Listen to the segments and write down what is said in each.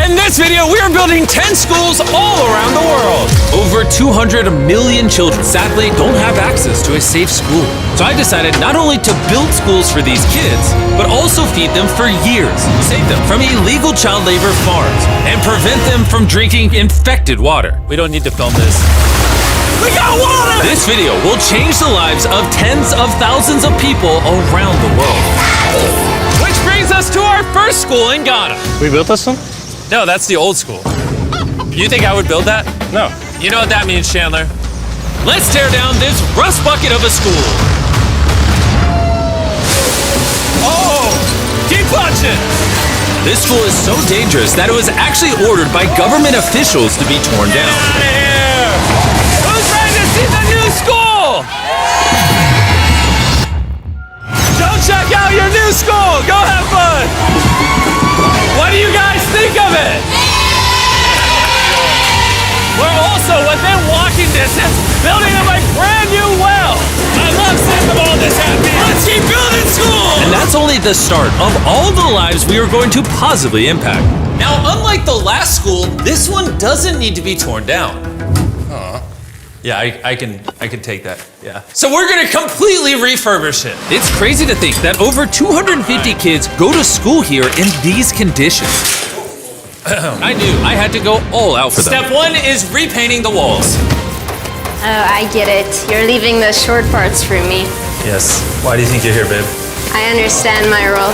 In this video, we are building 10 schools all around the world. Over 200 million children sadly don't have access to a safe school. So I decided not only to build schools for these kids, but also feed them for years, save them from illegal child labor farms, and prevent them from drinking infected water. We don't need to film this. We got water! This video will change the lives of tens of thousands of people around the world. Which brings us to our first school in Ghana. We built this one? No, that's the old school. You think I would build that? No. You know what that means, Chandler? Let's tear down this rust bucket of a school. Oh, keep punching! This school is so dangerous that it was actually ordered by government officials to be torn down. Get out of here! Who's ready to see the new school? Go check out your new school! Go have fun! What do you guys think of it? We're also within walking distance, building up a brand new well. I love seeing them all this happy. Let's keep building school! And that's only the start of all the lives we are going to positively impact. Now, unlike the last school, this one doesn't need to be torn down. Yeah, I can take that, yeah. So we're gonna completely refurbish it. It's crazy to think that over 250 kids go to school here in these conditions. I knew I had to go all out for them. Step one is repainting the walls. Oh, I get it. You're leaving the short parts for me. Yes, why do you think you're here, babe? I understand my role.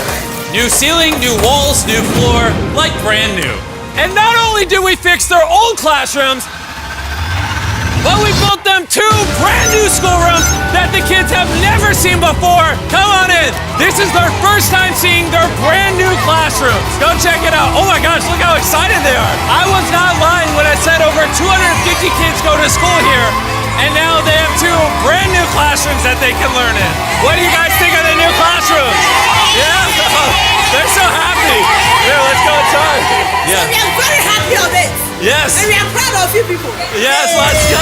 New ceiling, new walls, new floor, like brand new. And not only did we fix their old classrooms, but we built them 2 brand new schoolrooms that the kids have never seen before. Come on in. This is their first time seeing their brand new classrooms. Go check it out. Oh my gosh, look how excited they are. I was not lying when I said over 250 kids go to school here, and now they have 2 brand new classrooms that they can learn in. What do you guys think of the new classrooms? Yeah? They're so happy. Here, let's go inside. Yeah. We are very happy of it. Yes. And we are proud of you people. Yes, let's go.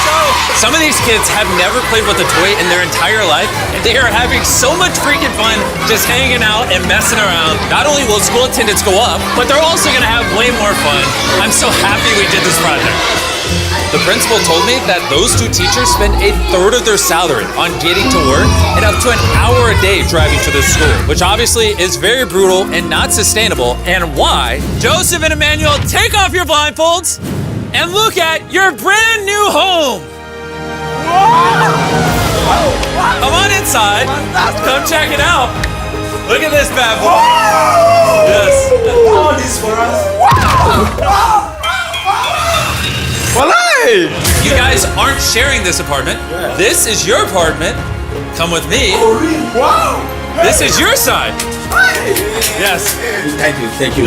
So, some of these kids have never played with a toy in their entire life, and they are having so much freaking fun just hanging out and messing around. Not only will school attendance go up, but they're also gonna have way more fun. I'm so happy we did this project. The principal told me that those 2 teachers spend 1/3 of their salary on getting to work and up to an hour a day driving to the school, which obviously is very brutal and not sustainable, and why. Joseph and Emmanuel, take off your blindfolds and look at your brand new home. Come on inside. Come check it out. Look at this bad boy. Yes. All this for us. You guys aren't sharing this apartment. This is your apartment. Come with me. Wow. This is your side. Yes. Thank you.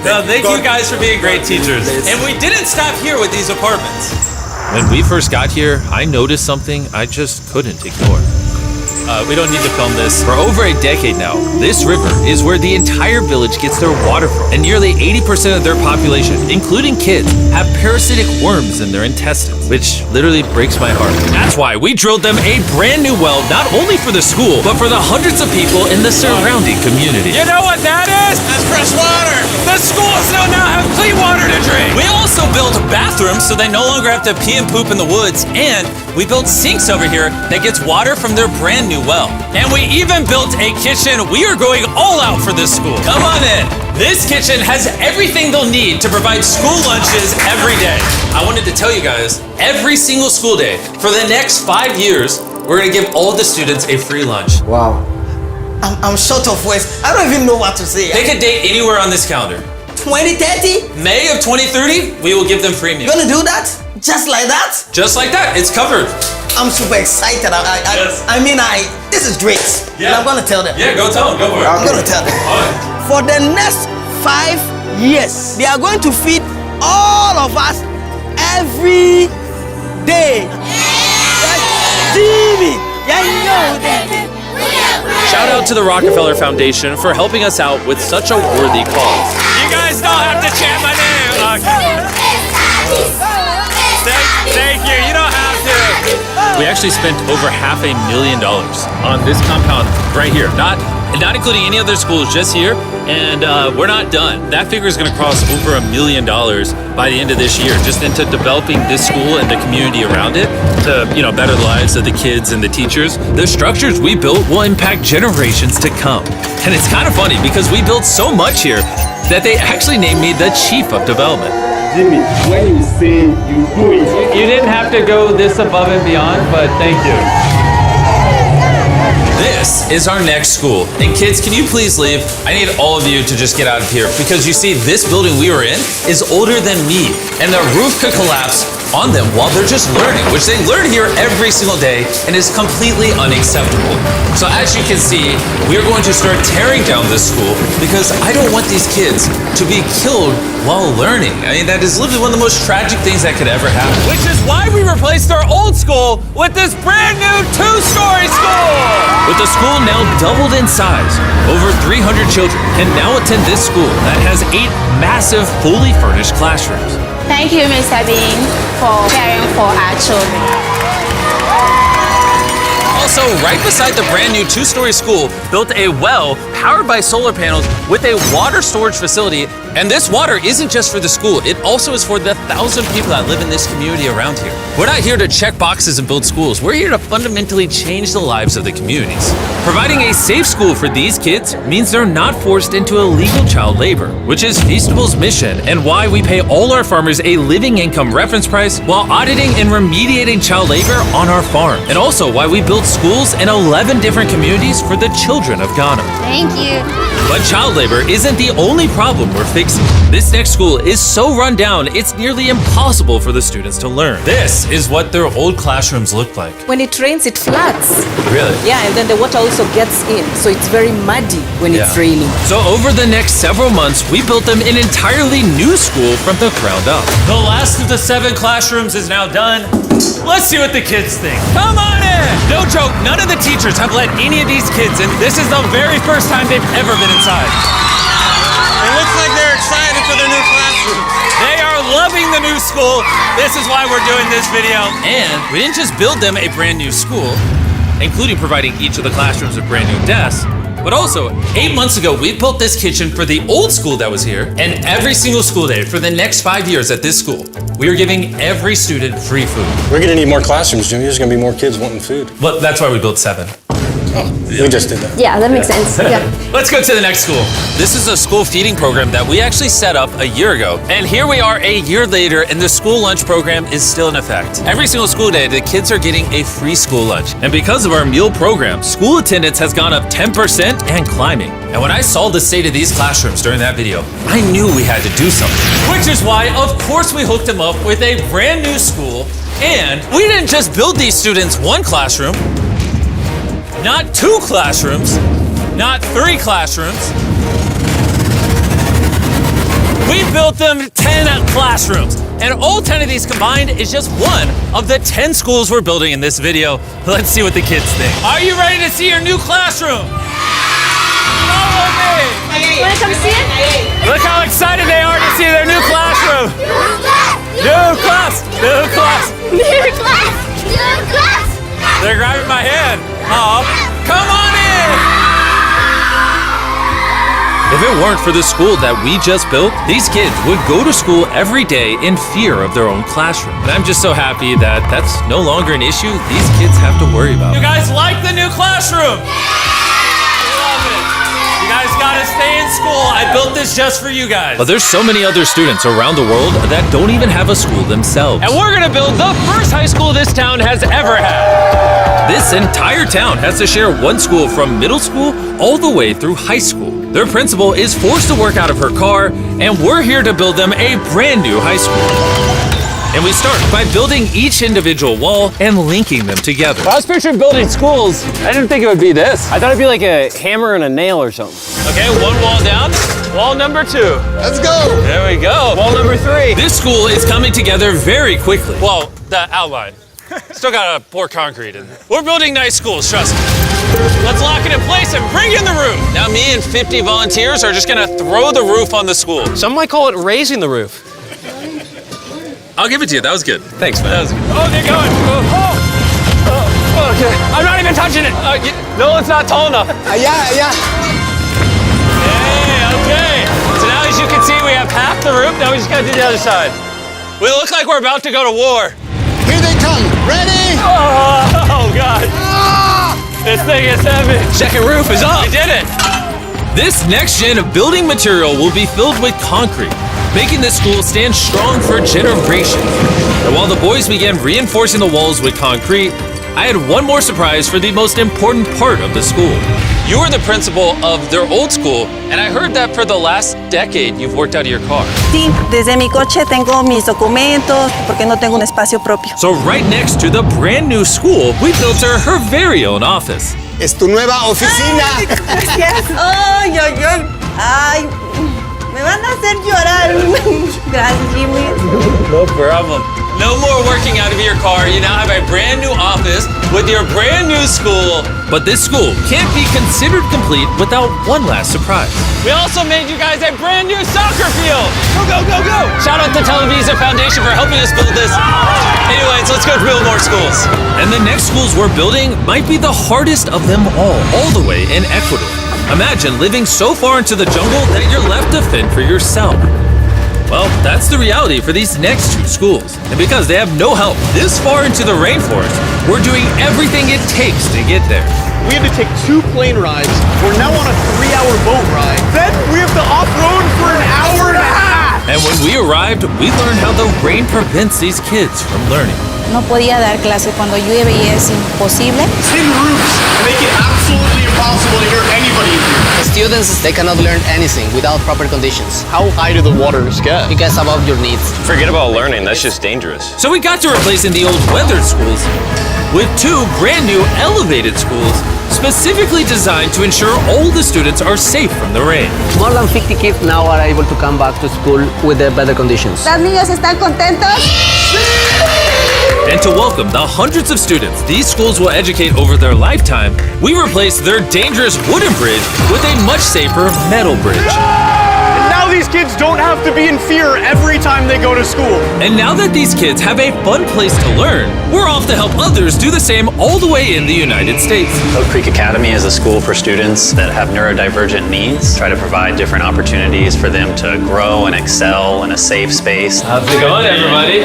No, thank you guys for being great teachers. And we didn't stop here with these apartments. When we first got here, I noticed something I just couldn't ignore. We don't need to film this. For over a decade now, this river is where the entire village gets their water from. And nearly 80% of their population, including kids, have parasitic worms in their intestines, which literally breaks my heart. That's why we drilled them a brand new well, not only for the school, but for the hundreds of people in the surrounding community. You know what that is? That's fresh water. The schools now have clean water to drink. We also built bathrooms so they no longer have to pee and poop in the woods, and we built sinks over here that gets water from their brand new well. And we even built a kitchen. We are going all out for this school. Come on in. This kitchen has everything they'll need to provide school lunches every day. I wanted to tell you guys, every single school day for the next 5 years, we're gonna give all the students a free lunch. Wow. I'm short of words. I don't even know what to say. Pick a date anywhere on this calendar. 2030? May of 2030, we will give them free meals. You gonna do that? Just like that? Just like that, it's covered. I'm super excited. Yes. This is great. Yeah. And I'm gonna tell them. Yeah, go tell them, go for it. I'm gonna tell them. All right. For the next 5 years, they are going to feed all of us every day. Jimmy, yeah, you know that. Shout out to the Rockefeller Foundation for helping us out with such a worthy cause. You guys don't have to chant my name. Thank you. You don't have to. We actually spent over $500,000 on this compound right here. Not and not including any other schools, just here. And we're not done. That figure is going to cross over $1 million by the end of this year, just into developing this school and the community around it to, better the lives of the kids and the teachers. The structures we built will impact generations to come. And it's kind of funny because we built so much here that they actually named me the Chief of Development. Jimmy, when you say you do it. You didn't have to go this above and beyond, but thank you. This is our next school. And kids, can you please leave? I need all of you to just get out of here because you see, this building we were in is older than me. And the roof could collapse on them while they're just learning, which they learn here every single day and is completely unacceptable. So as you can see, we are going to start tearing down this school because I don't want these kids to be killed while learning. I mean, that is literally one of the most tragic things that could ever happen. Which is why we replaced our old school with this brand new 2-story school. With the school now doubled in size, over 300 children can now attend this school that has 8 massive, fully furnished classrooms. Thank you, Mr. Bean, for caring for our children. Also, right beside the brand new 2-story school, built a well powered by solar panels with a water storage facility. And this water isn't just for the school, it also is for the 1,000 people that live in this community around here. We're not here to check boxes and build schools. We're here to fundamentally change the lives of the communities. Providing a safe school for these kids means they're not forced into illegal child labor, which is Feastable's mission and why we pay all our farmers a living income reference price while auditing and remediating child labor on our farm. And also why we build schools in 11 different communities for the children of Ghana. Thank you. But child labor isn't the only problem we're fixing. This next school is so run down, it's nearly impossible for the students to learn. This is what their old classrooms look like. When it rains, it floods. Really? Yeah, and then the water also gets in, so it's very muddy when it's raining. So over the next several months, we built them an entirely new school from the ground up. The last of the 7 classrooms is now done. Let's see what the kids think. Come on in! No joke, none of the teachers have let any of these kids in. This is the very first time they've ever been inside. It looks like they're excited for their new classroom. They are loving the new school. This is why we're doing this video. And we didn't just build them a brand new school, including providing each of the classrooms with brand new desks, but also 8 months ago, we built this kitchen for the old school that was here. And every single school day for the next 5 years at this school, we are giving every student free food. We're gonna need more classrooms, Jimmy. There's gonna be more kids wanting food. Well, that's why we built 7. We just did that. Yeah, that makes sense. Yeah. Let's go to the next school. This is a school feeding program that we actually set up a year ago. And here we are a year later, and the school lunch program is still in effect. Every single school day, the kids are getting a free school lunch. And because of our meal program, school attendance has gone up 10% and climbing. And when I saw the state of these classrooms during that video, I knew we had to do something. Which is why, of course, we hooked them up with a brand new school. And we didn't just build these students 1 classroom, not 2 classrooms, not 3 classrooms. We built them 10 classrooms. And all 10 of these combined is just one of the 10 schools we're building in this video. Let's see what the kids think. Are you ready to see your new classroom? Follow me. Wanna come see it? Look how excited they are to see their new classroom. New class, new class. New class! New class! They're grabbing my hand. Oh, come on in! If it weren't for the school that we just built, these kids would go to school every day in fear of their own classroom. And I'm just so happy that that's no longer an issue these kids have to worry about. You guys like the new classroom? Love it. You guys gotta stay in school. I built this just for you guys. But there's so many other students around the world that don't even have a school themselves. And we're gonna build the first high school this town has ever had. This entire town has to share one school from middle school all the way through high school. Their principal is forced to work out of her car, and we're here to build them a brand new high school. And we start by building each individual wall and linking them together. When I was picturing building schools, I didn't think it would be this. I thought it'd be like a hammer and a nail or something. Okay, 1 wall down. Wall number 2. Let's go. There we go. Wall number 3. This school is coming together very quickly. Well, the outline. Still gotta pour concrete in. We're building nice schools, trust me. Let's lock it in place and bring in the roof. Now me and 50 volunteers are just gonna throw the roof on the school. Some might call it raising the roof. I'll give it to you, that was good. Thanks, man. That was good. Oh, they're going. Okay. I'm not even touching it. No, it's not tall enough. Yeah. Now we just gotta do the other side. We look like we're about to go to war. Here they come. Ready? Oh God. This thing is heavy. Second roof is up. We did it. This next gen of building material will be filled with concrete, making the school stand strong for generations. And while the boys began reinforcing the walls with concrete, I had one more surprise for the most important part of the school. You were the principal of their old school, and I heard that for the last decade you've worked out of your car. Sí, desde mi coche tengo mis documentos porque no tengo un espacio propio. So right next to the brand new school, we built her very own office. Es tu nueva oficina. Gracias. Ay, ay, ay. Ay, me van a hacer llorar. Gracias, Jimmy. No problem. No more working out of your car. You now have a brand new office with your brand new school. But this school can't be considered complete without one last surprise. We also made you guys a brand new soccer field. Go, go, go, go. Shout out to Televisa Foundation for helping us build this. Anyways, let's go build more schools. And the next schools we're building might be the hardest of them all the way in Ecuador. Imagine living so far into the jungle that you're left to fend for yourself. Well, that's the reality for these next two schools. And because they have no help this far into the rainforest, we're doing everything it takes to get there. We had to take 2 plane rides. We're now on a 3-hour boat ride. Then we have to off-road for an hour and a half. And when we arrived, we learned how the rain prevents these kids from learning. No podía dar clase cuando llueve y es imposible. Tin roofs make it absolutely impossible to hear anybody in here. Students, they cannot learn anything without proper conditions. How high do the waters get? It gets above your needs. Forget about learning, that's just dangerous. So we got to replacing the old weathered schools with 2 brand new elevated schools specifically designed to ensure all the students are safe from the rain. More than 50 kids now are able to come back to school with better conditions. ¿Los niños están contentos? And to welcome the hundreds of students these schools will educate over their lifetime, we replaced their dangerous wooden bridge with a much safer metal bridge. And now these kids don't have to be in fear every time they go to school. And now that these kids have a fun place to learn, we're off to help others do the same all the way in the United States. Oak Creek Academy is a school for students that have neurodivergent needs. Try to provide different opportunities for them to grow and excel in a safe space. How's it going, everybody?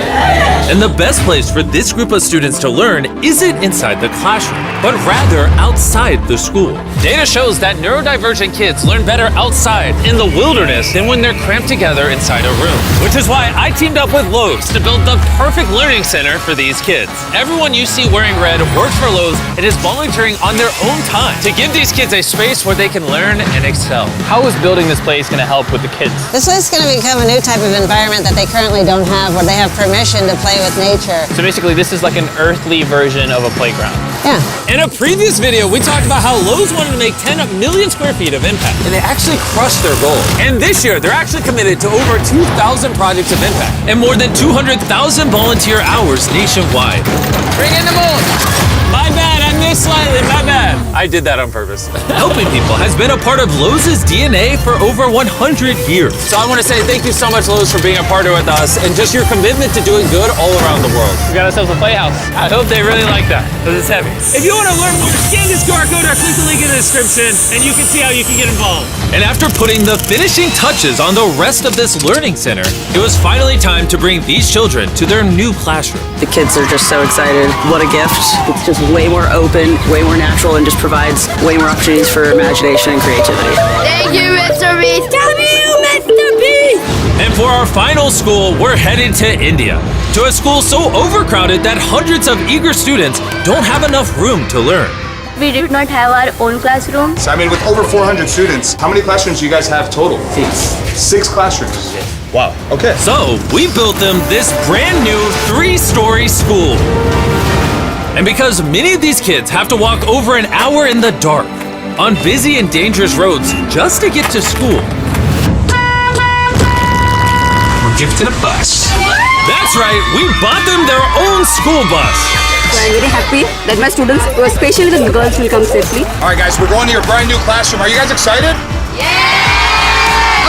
And the best place for this group of students to learn isn't inside the classroom, but rather outside the school. Data shows that neurodivergent kids learn better outside in the wilderness than when they're cramped together inside a room. Which is why I teamed up with Lowe's to build the perfect learning center for these kids. Everyone you see wearing red works for Lowe's and is volunteering on their own time to give these kids a space where they can learn and excel. How is building this place going to help with the kids? This is going to become a new type of environment that they currently don't have, where they have permission to play with nature. So basically this is like an earthly version of a playground. Yeah. In a previous video, we talked about how Lowe's wanted to make 10 million square feet of impact, and they actually crushed their goal. And this year, they're actually committed to over 2,000 projects of impact and more than 200,000 volunteer hours nationwide. Bring in the moon! My bad, I missed slightly, my bad. I did that on purpose. Helping people has been a part of Lowe's DNA for over 100 years. So I want to say thank you so much, Lowe's, for being a partner with us and just your commitment to doing good all around the world. We got ourselves a playhouse. I hope they really like that, because it's heavy. If you want to learn more, scan this QR code or click the link in the description, and you can see how you can get involved. And after putting the finishing touches on the rest of this learning center, it was finally time to bring these children to their new classroom. The kids are just so excited. What a gift. It's just way more open, way more natural, and just provides way more opportunities for imagination and creativity. Thank you, Mr. Beast. Thank you, Mr. Beast. And for our final school, we're headed to India, to a school so overcrowded that hundreds of eager students don't have enough room to learn. We did not have our own classroom. So I mean, with over 400 students, how many classrooms do you guys have total? 6 classrooms. Wow, okay. So we built them this brand new 3-story school. And because many of these kids have to walk over an hour in the dark, on busy and dangerous roads just to get to school. We're gifted a bus. That's right, we bought them their own school bus. So I'm very happy that my students, especially the girls, will come safely. All right, guys, we're going to your brand new classroom. Are you guys excited? Yeah!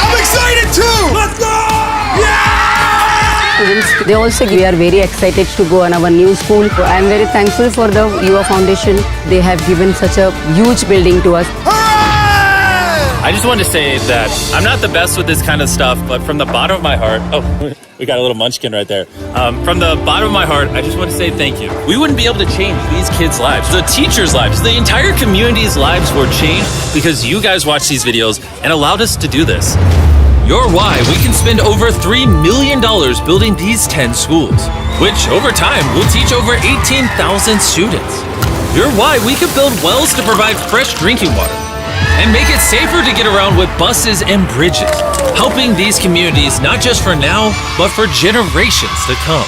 I'm excited too! Let's go! Students, they also we are very excited to go on our new school. So I'm very thankful for the UA Foundation. They have given such a huge building to us. Hooray! I just wanted to say that I'm not the best with this kind of stuff, but from the bottom of my heart, oh, we got a little munchkin right there. From the bottom of my heart, I just want to say thank you. We wouldn't be able to change these kids' lives, the teachers' lives, the entire community's lives were changed because you guys watched these videos and allowed us to do this. You're why we can spend over $3 million building these 10 schools, which over time will teach over 18,000 students. You're why we could build wells to provide fresh drinking water and make it safer to get around with buses and bridges, helping these communities not just for now, but for generations to come.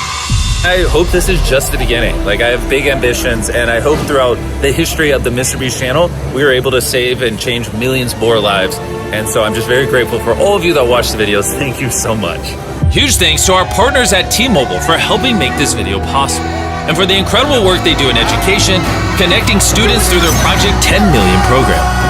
I hope this is just the beginning. Like, I have big ambitions, and I hope throughout the history of the Mr. Beast channel, we were able to save and change millions more lives. And so I'm just very grateful for all of you that watch the videos. Thank you so much. Huge thanks to our partners at T-Mobile for helping make this video possible, and for the incredible work they do in education, connecting students through their Project 10 Million program.